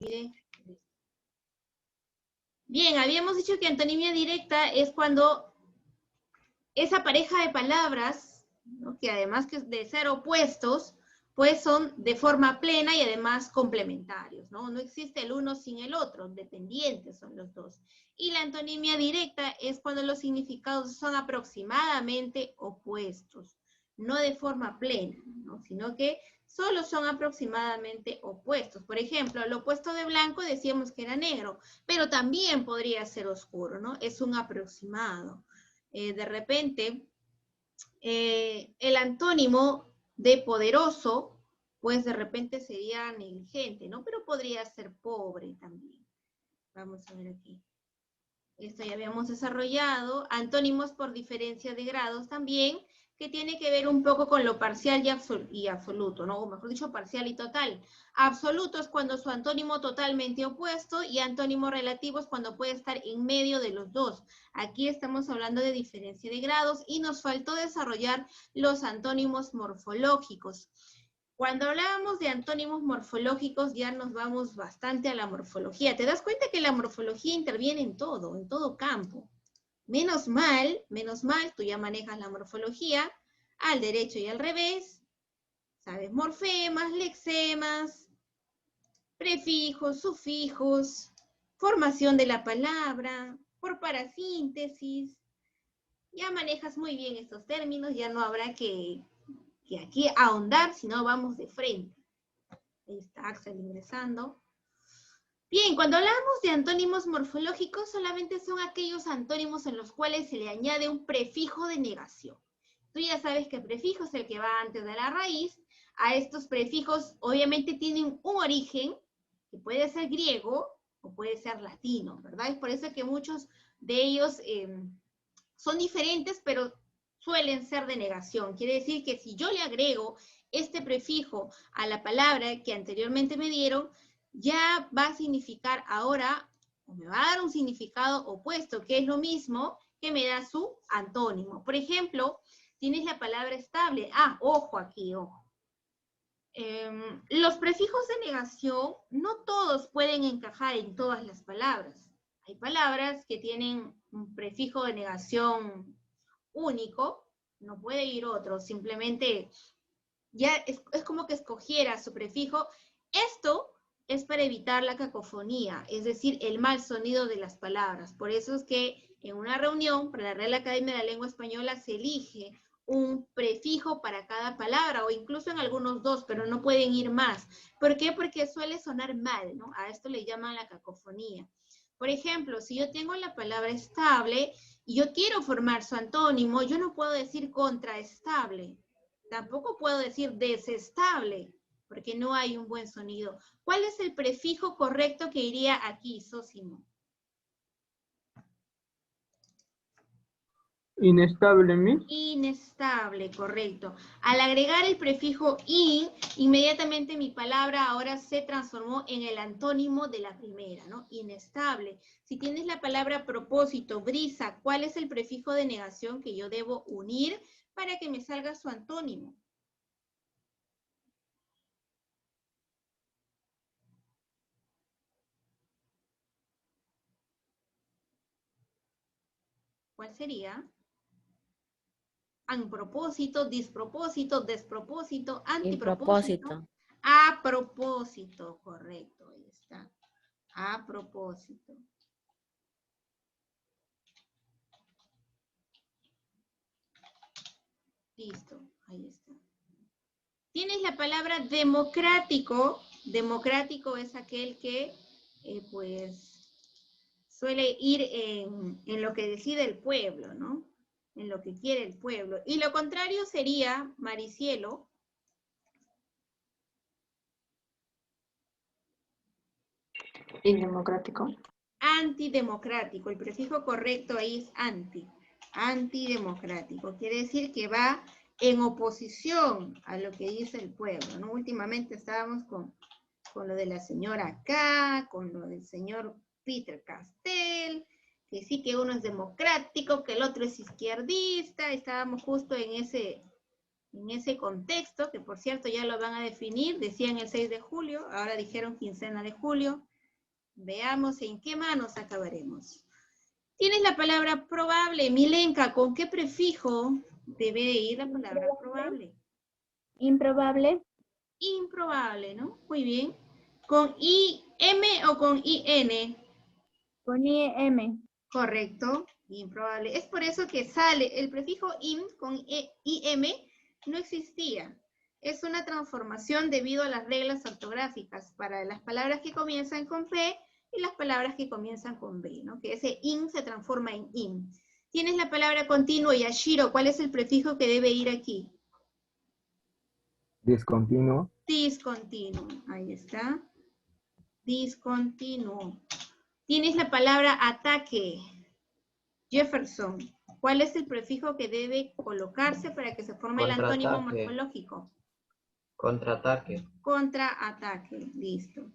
Bien, habíamos dicho que antonimia directa es cuando esa pareja de palabras, ¿no?, que además que de ser opuestos, pues son de forma plena y además complementarios, ¿no? No existe el uno sin el otro, dependientes son los dos. Y la antonimia directa es cuando los significados son aproximadamente opuestos, no de forma plena, ¿no?, sino que solo son aproximadamente opuestos. Por ejemplo, el opuesto de blanco decíamos que era negro, pero también podría ser oscuro, ¿no? Es un aproximado. De repente, el antónimo de poderoso, pues de repente sería negligente, ¿no? Pero podría ser pobre también. Vamos a ver aquí. Esto ya habíamos desarrollado. Antónimos por diferencia de grados también, que tiene que ver un poco con lo parcial y absoluto, ¿no? O mejor dicho, parcial y total. Absoluto es cuando su antónimo totalmente opuesto, y antónimo relativo es cuando puede estar en medio de los dos. Aquí estamos hablando de diferencia de grados y nos faltó desarrollar los antónimos morfológicos. Cuando hablábamos de antónimos morfológicos ya nos vamos bastante a la morfología. ¿Te das cuenta que la morfología interviene en todo campo? Menos mal, tú ya manejas la morfología al derecho y al revés. Sabes morfemas, lexemas, prefijos, sufijos, formación de la palabra, por parasíntesis. Ya manejas muy bien estos términos, ya no habrá que aquí ahondar, sino vamos de frente. Ahí está Axel ingresando. Bien, cuando hablamos de antónimos morfológicos, solamente son aquellos antónimos en los cuales se le añade un prefijo de negación. Tú ya sabes que el prefijo es el que va antes de la raíz. A estos prefijos obviamente tienen un origen, que puede ser griego o puede ser latino, ¿verdad? Es por eso que muchos de ellos son diferentes, pero suelen ser de negación. Quiere decir que si yo le agrego este prefijo a la palabra que anteriormente me dieron, ya va a significar ahora, o me va a dar un significado opuesto, que es lo mismo que me da su antónimo. Por ejemplo, tienes la palabra estable. Ah, ojo aquí, ojo. Los prefijos de negación no todos pueden encajar en todas las palabras. Hay palabras que tienen un prefijo de negación único, no puede ir otro, simplemente ya es como que escogiera su prefijo. Esto es para evitar la cacofonía, es decir, el mal sonido de las palabras. Por eso es que en una reunión para la Real Academia de la Lengua Española se elige un prefijo para cada palabra, o incluso en algunos dos, pero no pueden ir más. ¿Por qué? Porque suele sonar mal, ¿no? A esto le llaman la cacofonía. Por ejemplo, si yo tengo la palabra estable y yo quiero formar su antónimo, yo no puedo decir contraestable. Tampoco puedo decir desestable, porque no hay un buen sonido. ¿Cuál es el prefijo correcto que iría aquí, Sosimo? Inestable, Miss. Inestable, correcto. Al agregar el prefijo in, inmediatamente mi palabra ahora se transformó en el antónimo de la primera, ¿no? Inestable. Si tienes la palabra propósito, brisa, ¿cuál es el prefijo de negación que yo debo unir para que me salga su antónimo? ¿Cuál sería? Anpropósito, dispropósito, despropósito, antipropósito. Impropósito. A propósito, correcto, ahí está. A propósito. Listo, ahí está. Tienes la palabra democrático. Democrático es aquel que, pues, suele ir en lo que decide el pueblo, ¿no? En lo que quiere el pueblo. Y lo contrario sería, Maricielo. Indemocrático. Antidemocrático. El prefijo correcto ahí es anti. Antidemocrático. Quiere decir que va en oposición a lo que dice el pueblo, ¿no? Últimamente estábamos con lo de la señora K, con lo del señor Peter Castell, que sí que uno es democrático, que el otro es izquierdista. Estábamos justo en ese contexto, que por cierto ya lo van a definir, decían el 6 de julio, ahora dijeron quincena de julio. Veamos en qué manos acabaremos. Tienes la palabra probable. Milenka, ¿con qué prefijo debe de ir la palabra probable? Improbable. Improbable, ¿no? Muy bien. ¿Con IM o con IN? Con IM. Correcto, improbable. Es por eso que sale el prefijo im con IM no existía. Es una transformación debido a las reglas ortográficas para las palabras que comienzan con P y las palabras que comienzan con B, ¿no? Que ese im se transforma en im. Tienes la palabra continuo, Yashiro. ¿Cuál es el prefijo que debe ir aquí? Discontinuo. Discontinuo. Ahí está. Discontinuo. Tienes la palabra ataque. Jefferson, ¿cuál es el prefijo que debe colocarse para que se forme el antónimo Contraataque. morfológico? Contraataque. Contraataque, listo.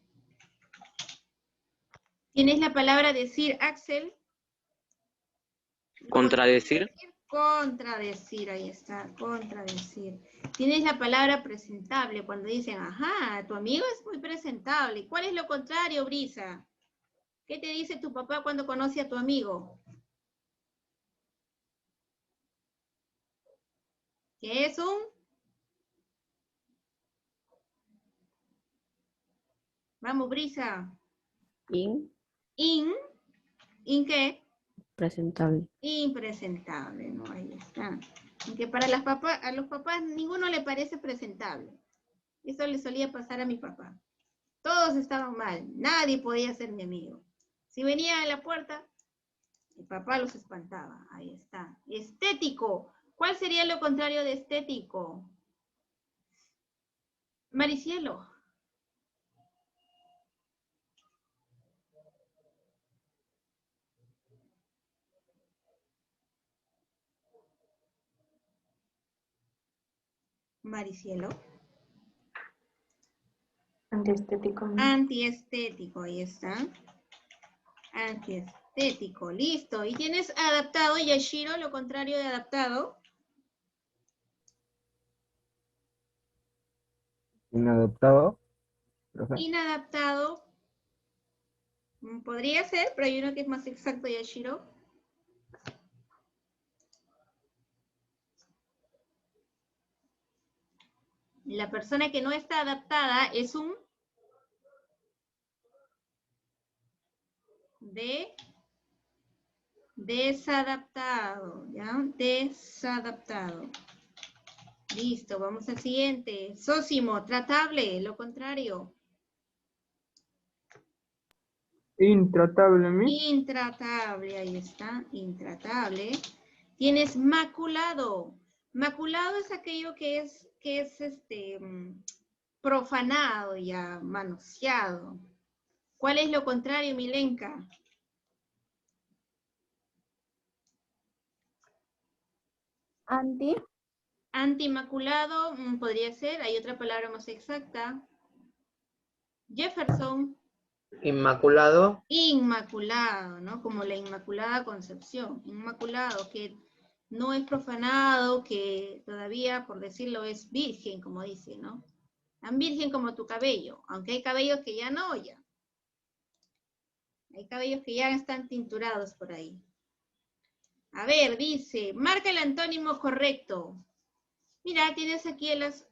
¿Tienes la palabra decir, Axel? Contradecir. Contradecir, ahí está, contradecir. Tienes la palabra presentable, cuando dicen, ajá, tu amigo es muy presentable. ¿Cuál es lo contrario, Brisa? ¿Qué te dice tu papá cuando conoce a tu amigo? ¿Qué es un? Vamos, Brisa. ¿In qué? Presentable. Impresentable, ¿no? Ahí está. Aunque para a los papás ninguno le parece presentable. Eso le solía pasar a mi papá. Todos estaban mal, nadie podía ser mi amigo. Si venía a la puerta, mi papá los espantaba. Ahí está. Estético. ¿Cuál sería lo contrario de estético? Maricielo. Maricielo. Antiestético. Antiestético, ahí está. Antiestético, listo. ¿Y tienes adaptado, Yashiro, lo contrario de adaptado? Inadaptado. Profe. Inadaptado. Podría ser, pero hay uno que es más exacto, Yashiro. La persona que no está adaptada es un desadaptado, ¿ya? Desadaptado. Listo, vamos al siguiente. Sósimo, tratable, lo contrario. Intratable, Miss. Intratable, ahí está, intratable. Tienes maculado. Maculado es aquello que es profanado ya, manoseado. ¿Cuál es lo contrario, Milenka? Anti. Antimaculado, podría ser, hay otra palabra más exacta. Jefferson. Inmaculado. Inmaculado, ¿no? Como la Inmaculada Concepción. Inmaculado, que no es profanado, que todavía, por decirlo, es virgen, como dice, ¿no? Tan virgen como tu cabello, aunque hay cabellos que ya no, ya. Hay cabellos que ya están tinturados por ahí. A ver, dice, marca el antónimo correcto. Mira, tienes aquí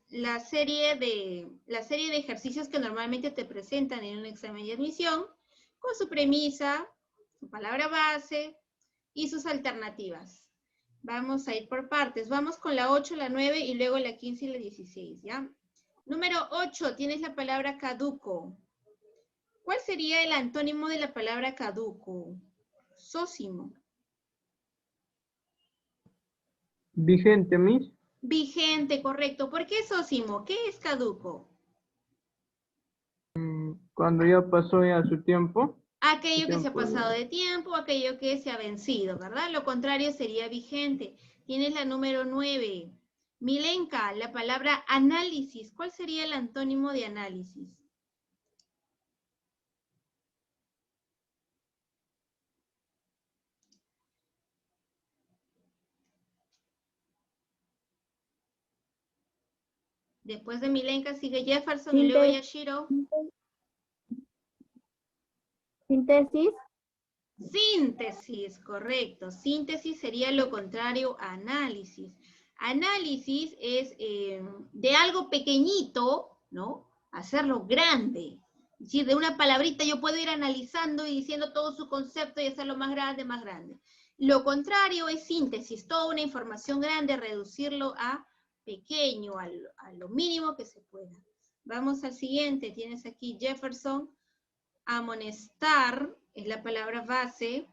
la serie de ejercicios que normalmente te presentan en un examen de admisión, con su premisa, su palabra base y sus alternativas. Vamos a ir por partes. Vamos con la 8, la 9 y luego la 15 y la 16, ¿ya? Número 8, tienes la palabra caduco. ¿Cuál sería el antónimo de la palabra caduco? Sósimo. Vigente, Miss. Vigente, correcto. ¿Por qué sósimo? ¿Qué es caduco? Cuando ya pasó ya su tiempo. Aquello que se ha pasado de tiempo, aquello que se ha vencido, ¿verdad? Lo contrario sería vigente. Tienes la número 9. Milenka, la palabra análisis. ¿Cuál sería el antónimo de análisis? Después de Milenka sigue Jefferson y luego Yashiro. Síntesis. Síntesis, correcto. Síntesis sería lo contrario a análisis. Análisis es de algo pequeñito, ¿no? Hacerlo grande. Es decir, de una palabrita yo puedo ir analizando y diciendo todo su concepto y hacerlo más grande, más grande. Lo contrario es síntesis, toda una información grande, reducirlo a pequeño, a lo mínimo que se pueda. Vamos al siguiente, tienes aquí Jefferson. Amonestar es la palabra base.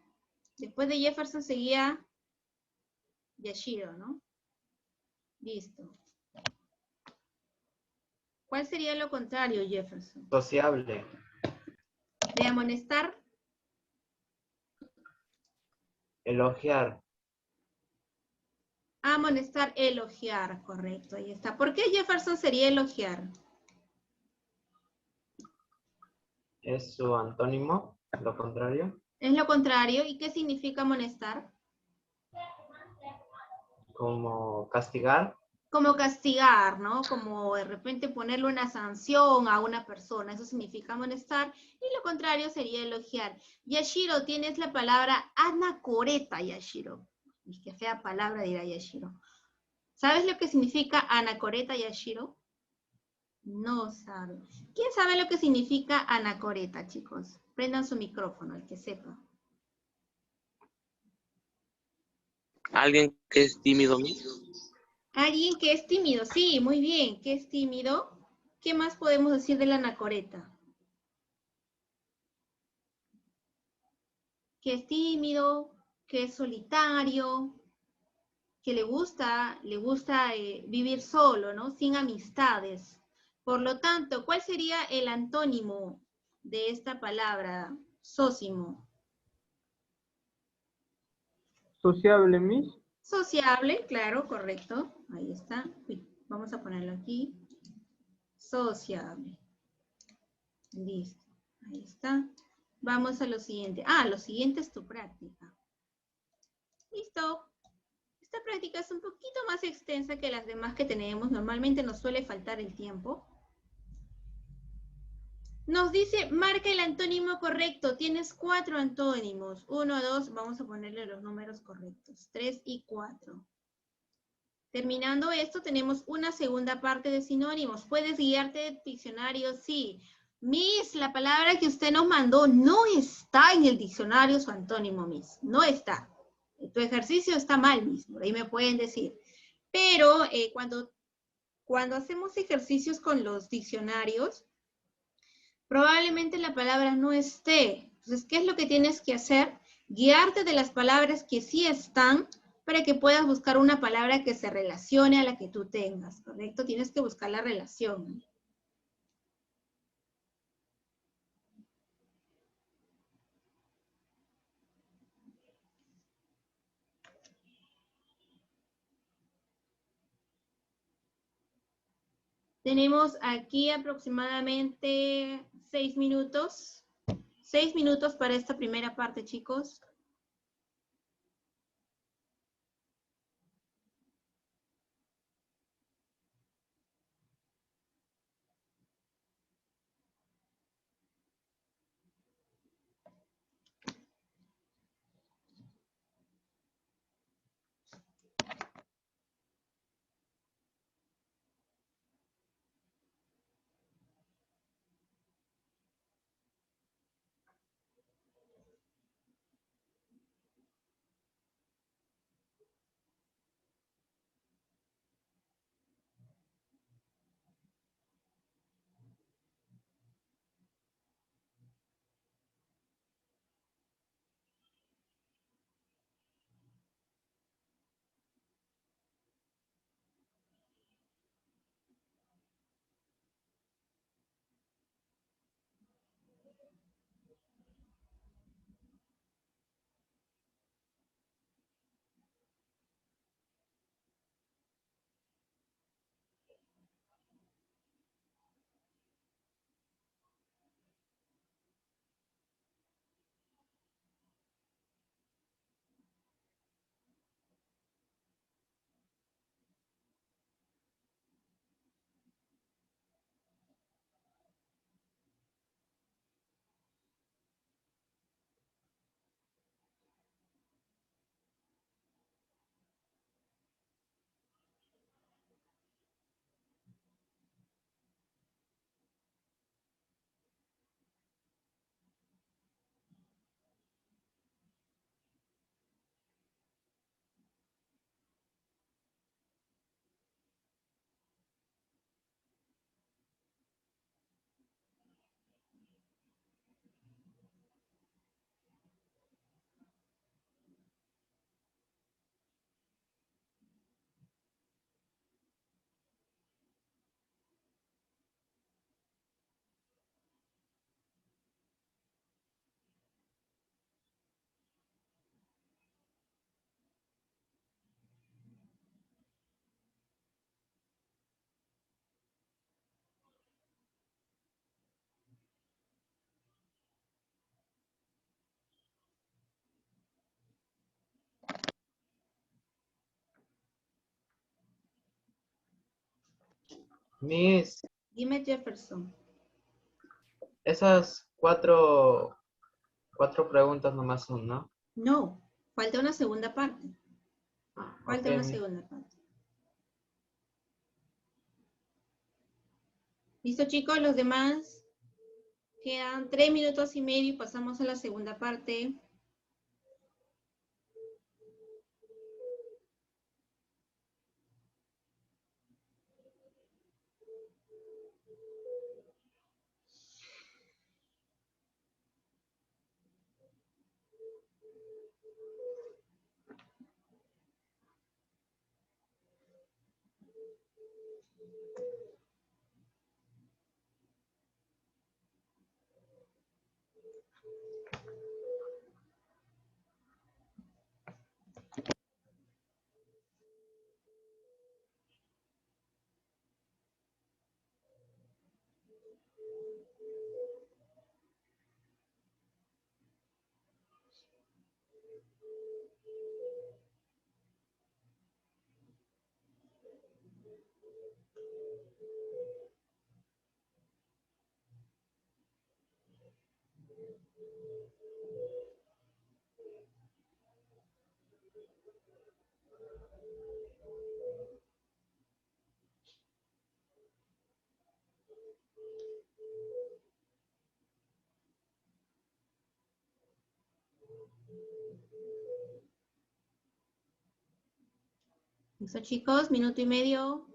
Después de Jefferson seguía Yashiro, ¿no? Listo. ¿Cuál sería lo contrario, Jefferson? Sociable. De amonestar, Elogiar. amonestar, elogiar, correcto, ahí está. ¿Por qué Jefferson sería elogiar? Es su antónimo, lo contrario. Es lo contrario. ¿Y qué significa amonestar? Como castigar. Como castigar, ¿no? Como de repente ponerle una sanción a una persona, eso significa amonestar, y lo contrario sería elogiar. Yashiro, tienes la palabra anacoreta, Yashiro. Y qué fea palabra dirá Yashiro. ¿Sabes lo que significa anacoreta, Yashiro? No sabe. ¿Quién sabe lo que significa anacoreta, chicos? Prendan su micrófono, el que sepa. Alguien que es tímido, Miss. Alguien que es tímido, sí, muy bien, que es tímido. ¿Qué más podemos decir de la anacoreta? Que es tímido, que es solitario, que le gusta vivir solo, ¿no? Sin amistades. Por lo tanto, ¿cuál sería el antónimo de esta palabra, sósimo? Sociable, Miss. Sociable, claro, correcto. Ahí está. Uy, vamos a ponerlo aquí. Sociable. Listo. Ahí está. Vamos a lo siguiente. Ah, lo siguiente es tu práctica. Listo. Esta práctica es un poquito más extensa que las demás que tenemos. Normalmente nos suele faltar el tiempo. Nos dice, marca el antónimo correcto. Tienes 4 antónimos. 1, 2, vamos a ponerle los números correctos. 3 y 4. Terminando esto, tenemos una segunda parte de sinónimos. ¿Puedes guiarte de diccionario? Sí. Miss, la palabra que usted nos mandó no está en el diccionario su antónimo, Miss. No está. Tu ejercicio está mal, Miss. Por ahí me pueden decir. Pero cuando hacemos ejercicios con los diccionarios, probablemente la palabra no esté. Entonces, ¿qué es lo que tienes que hacer? Guiarte de las palabras que sí están para que puedas buscar una palabra que se relacione a la que tú tengas, ¿correcto? Tienes que buscar la relación. Tenemos aquí aproximadamente 6 minutos. 6 minutos para esta primera parte, chicos. Miss, Dime, Jefferson. esas cuatro preguntas nomás son, ¿no? No, falta una segunda parte. Falta Ok, una Miss. segunda parte. ¿Listo, chicos? Los demás quedan 3 minutos y medio y pasamos a la segunda parte. ¿Listo, chicos? Minuto y medio.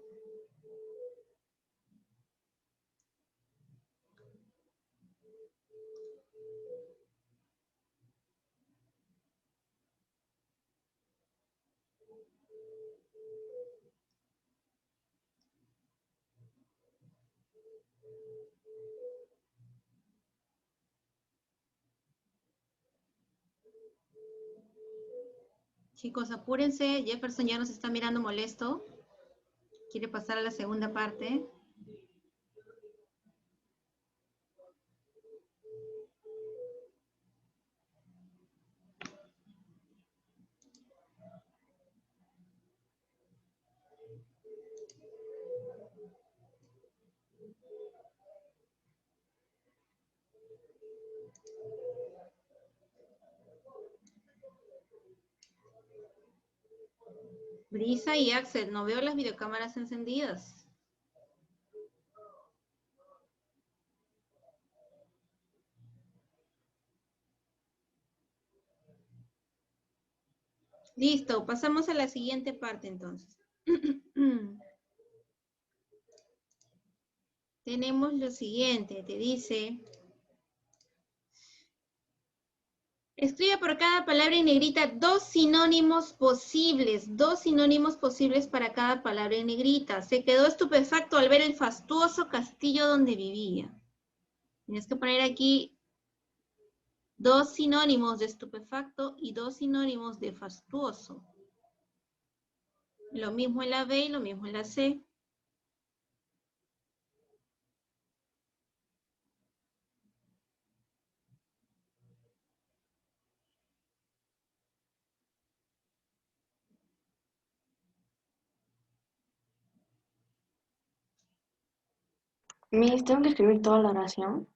Chicos, apúrense. Jefferson ya nos está mirando molesto. Quiere pasar a la segunda parte. Brisa y Axel, no veo las videocámaras encendidas. Listo, pasamos a la siguiente parte entonces. Tenemos lo siguiente, te dice, escribe por cada palabra en negrita dos sinónimos posibles para cada palabra en negrita. Se quedó estupefacto al ver el fastuoso castillo donde vivía. Tienes que poner aquí dos sinónimos de estupefacto y dos sinónimos de fastuoso. Lo mismo en la B y lo mismo en la C. Miss, ¿tengo que escribir toda la oración?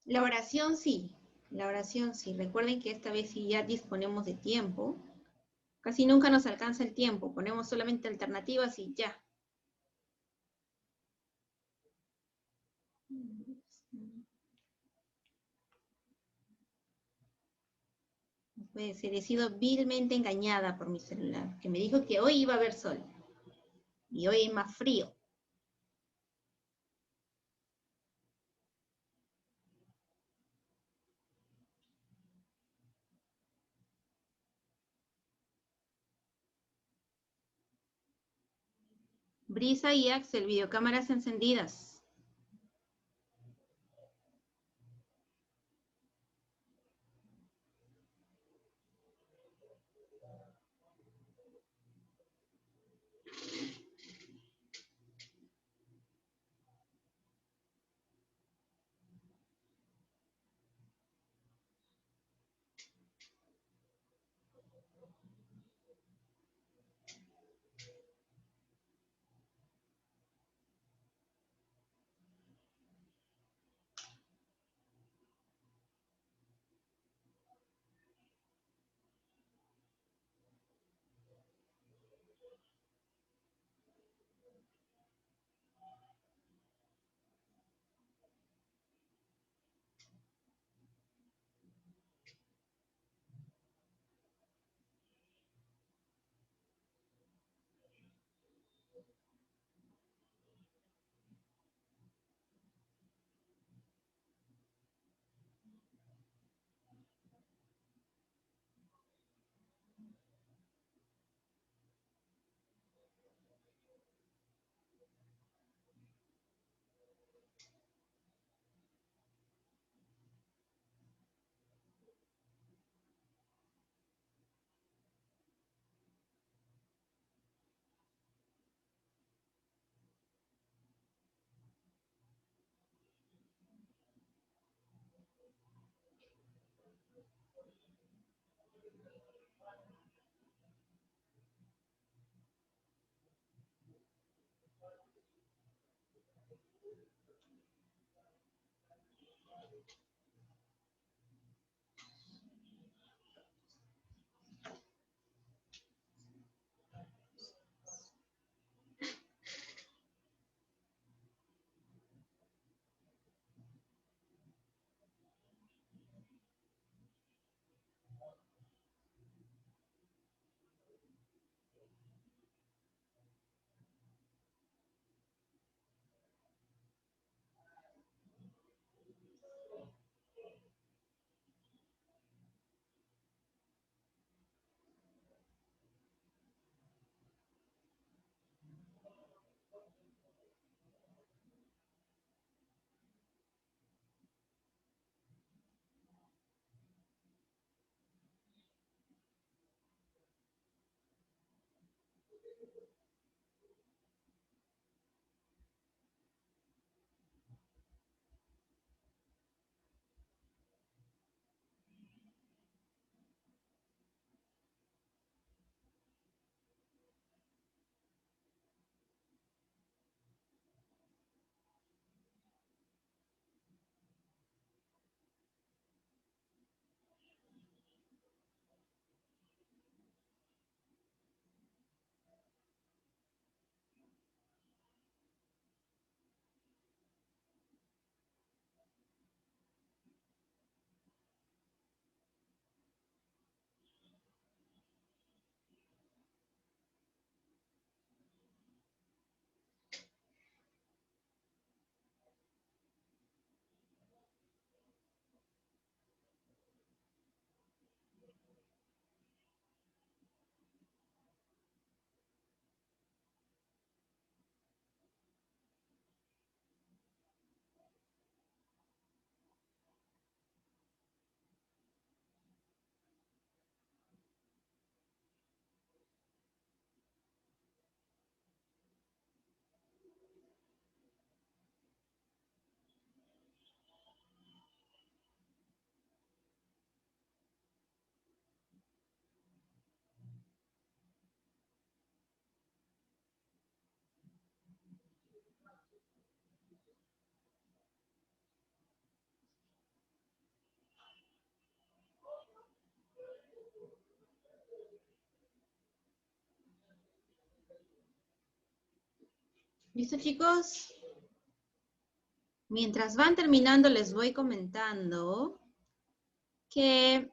La oración sí, la oración sí. Recuerden que esta vez sí ya disponemos de tiempo. Casi nunca nos alcanza el tiempo. Ponemos solamente alternativas y ya. No puede ser, he sido vilmente engañada por mi celular, que me dijo que hoy iba a haber sol. Y hoy hay más frío. Brisa y Axel, videocámaras encendidas. ¿Listo, chicos? Mientras van terminando, les voy comentando que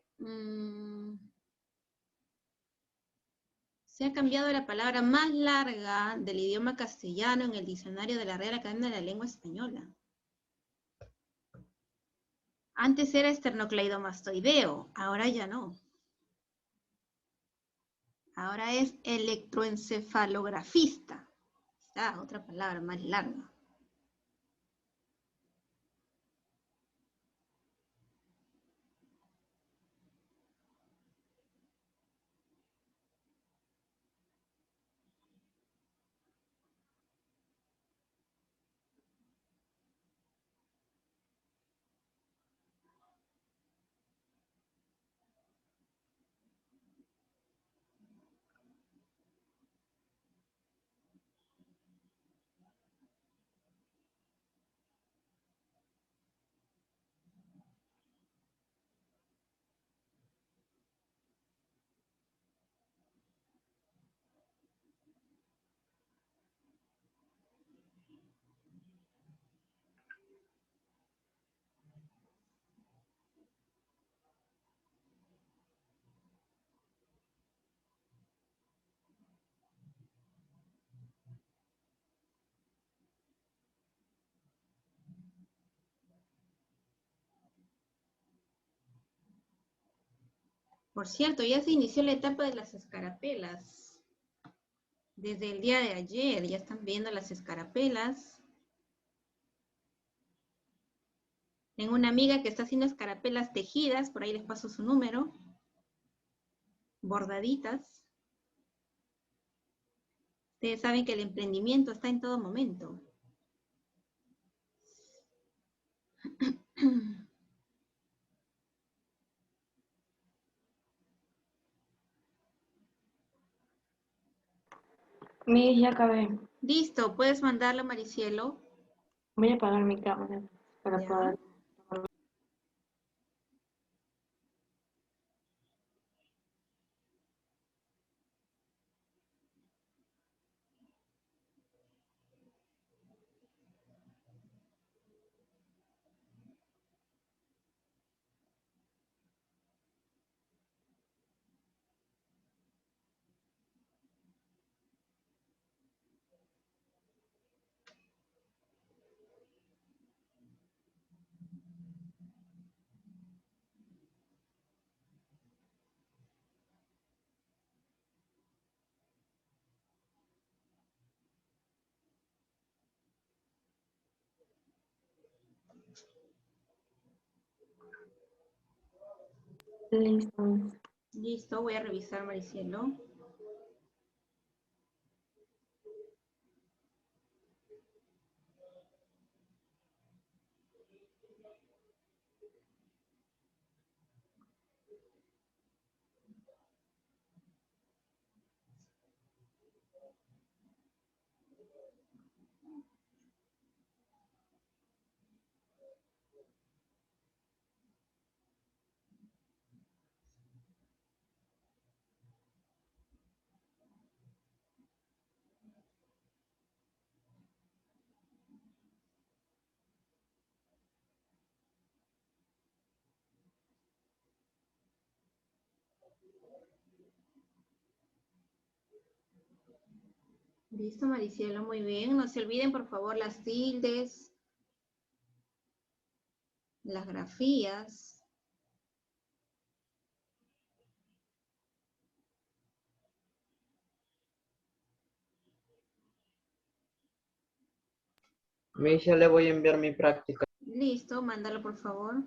se ha cambiado la palabra más larga del idioma castellano en el diccionario de la Real Academia de la Lengua Española. Antes era esternocleidomastoideo, ahora ya no. Ahora es electroencefalografista. Otra palabra más larga. Por cierto, ya se inició la etapa de las escarapelas. Desde el día de ayer ya están viendo las escarapelas. Tengo una amiga que está haciendo escarapelas tejidas, por ahí les paso su número. Bordaditas. Ustedes saben que el emprendimiento está en todo momento. Miss, ya acabé. Listo, puedes mandarlo, Maricielo. Voy a apagar mi cámara para Ya. poder... Listo, Miss. Listo, voy a revisar, Maricielo. Listo, Maricielo, muy bien. No se olviden, por favor, las tildes, las grafías. Miss, ya le voy a enviar mi práctica. Listo, mándalo, por favor.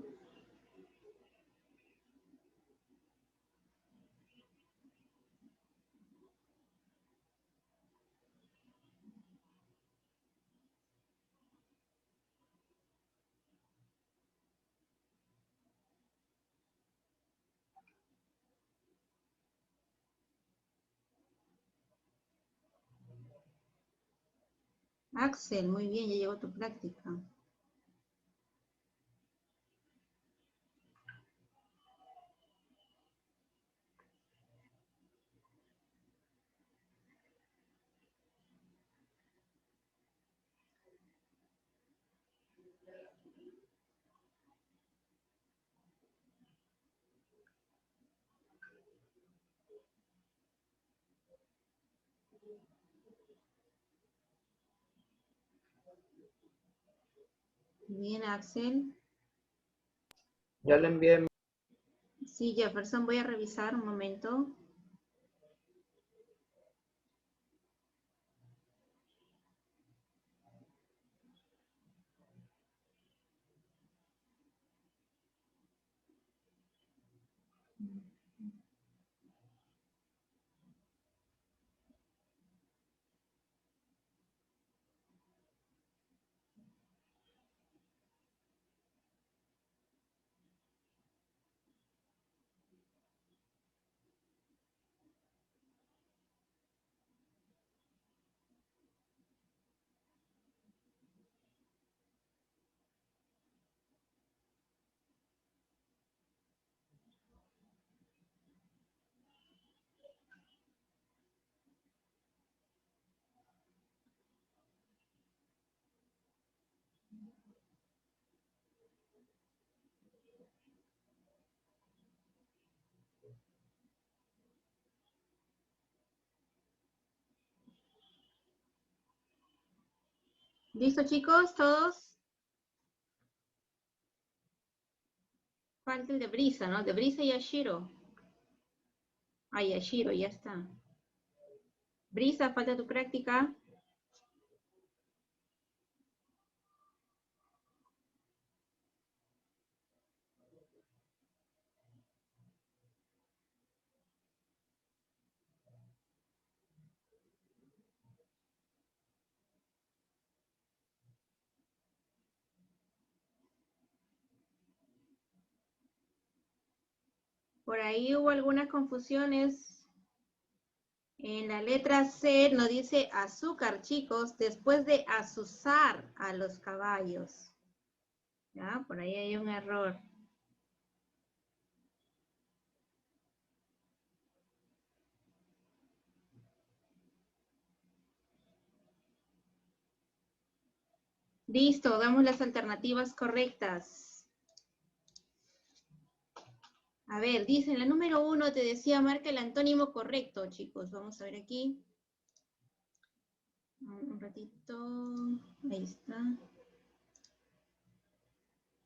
Axel, muy bien, ya llegó tu práctica. Bien, Axel. Ya le envié. Sí, Jefferson, voy a revisar un momento. ¿Listo, chicos? ¿Todos? Falta el de Brisa, ¿no? De Brisa y Yashiro. Ah, Yashiro, ya está. Brisa, falta tu práctica. Por ahí hubo algunas confusiones. En la letra C nos dice azúcar, chicos, después de azuzar a los caballos. ¿Ya? Por ahí hay un error. Listo, damos las alternativas correctas. A ver, dice en la número 1 te decía marca el antónimo correcto, chicos. Vamos a ver aquí. Un ratito. Ahí está.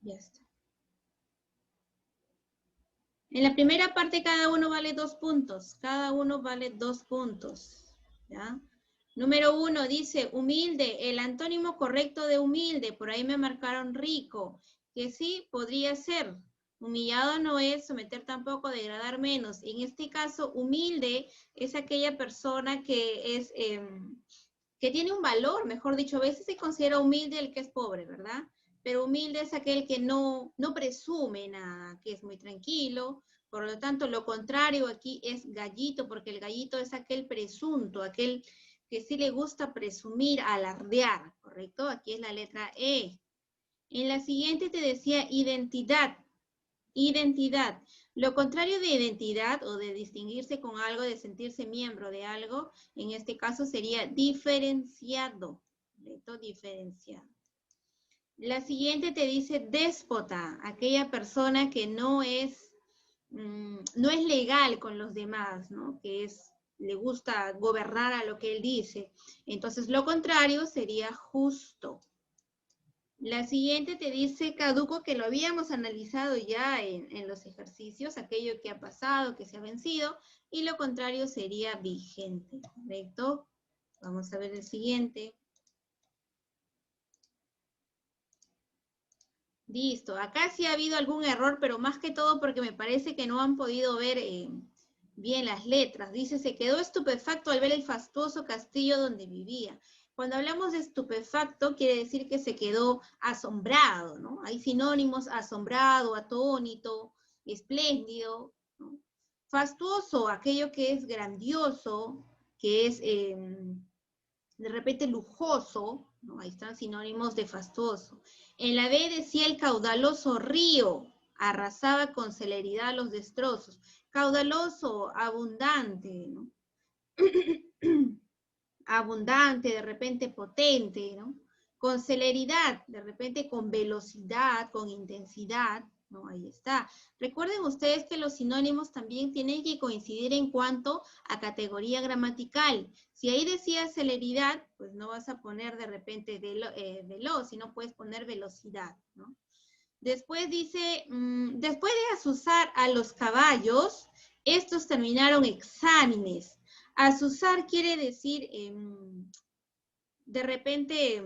Ya está. En la primera parte cada uno vale 2 puntos. Cada uno vale 2 puntos. ¿Ya? Número 1 dice humilde. El antónimo correcto de humilde. Por ahí me marcaron rico. Que sí, podría ser. Humillado no es, someter tampoco, degradar menos. En este caso, humilde es aquella persona que es... que tiene un valor, mejor dicho, a veces se considera humilde el que es pobre, ¿verdad? Pero humilde es aquel que no presume nada, que es muy tranquilo. Por lo tanto, lo contrario aquí es gallito, porque el gallito es aquel presunto, aquel que sí le gusta presumir, alardear, ¿correcto? Aquí es la letra E. En la siguiente te decía identidad. Identidad. Lo contrario de identidad o de distinguirse con algo, de sentirse miembro de algo, en este caso sería diferenciado. ¿Correcto? Diferenciado. La siguiente te dice déspota, aquella persona que no es legal con los demás, ¿no? Que le gusta gobernar a lo que él dice. Entonces, lo contrario sería justo. La siguiente te dice caduco, que lo habíamos analizado ya en los ejercicios, aquello que ha pasado, que se ha vencido, y lo contrario sería vigente, ¿correcto? Vamos a ver el siguiente. Listo, acá sí ha habido algún error, pero más que todo porque me parece que no han podido ver bien las letras. Dice, se quedó estupefacto al ver el fastuoso castillo donde vivía. Cuando hablamos de estupefacto, quiere decir que se quedó asombrado, ¿no? Hay sinónimos, asombrado, atónito, espléndido, ¿no? Fastuoso, aquello que es grandioso, que es de repente lujoso, ¿no? Ahí están sinónimos de fastuoso. En la B decía el caudaloso río, arrasaba con celeridad los destrozos. Caudaloso, abundante, ¿no? Abundante, de repente potente, ¿no? Con celeridad, de repente con velocidad, con intensidad, No, ahí está. Recuerden ustedes que los sinónimos también tienen que coincidir en cuanto a categoría gramatical. Si ahí decía celeridad, pues no vas a poner de repente veloz, sino puedes poner velocidad, ¿no? Después dice, después de azuzar a los caballos, estos terminaron exánimes. Azuzar quiere decir, de repente,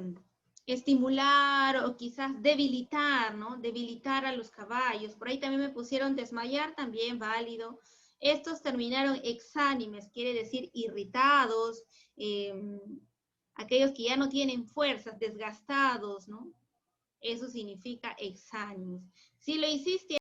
estimular o quizás debilitar, ¿no? Debilitar a los caballos. Por ahí también me pusieron desmayar, también válido. Estos terminaron exánimes, quiere decir irritados, aquellos que ya no tienen fuerzas, desgastados, ¿no? Eso significa exánimes. Si lo hiciste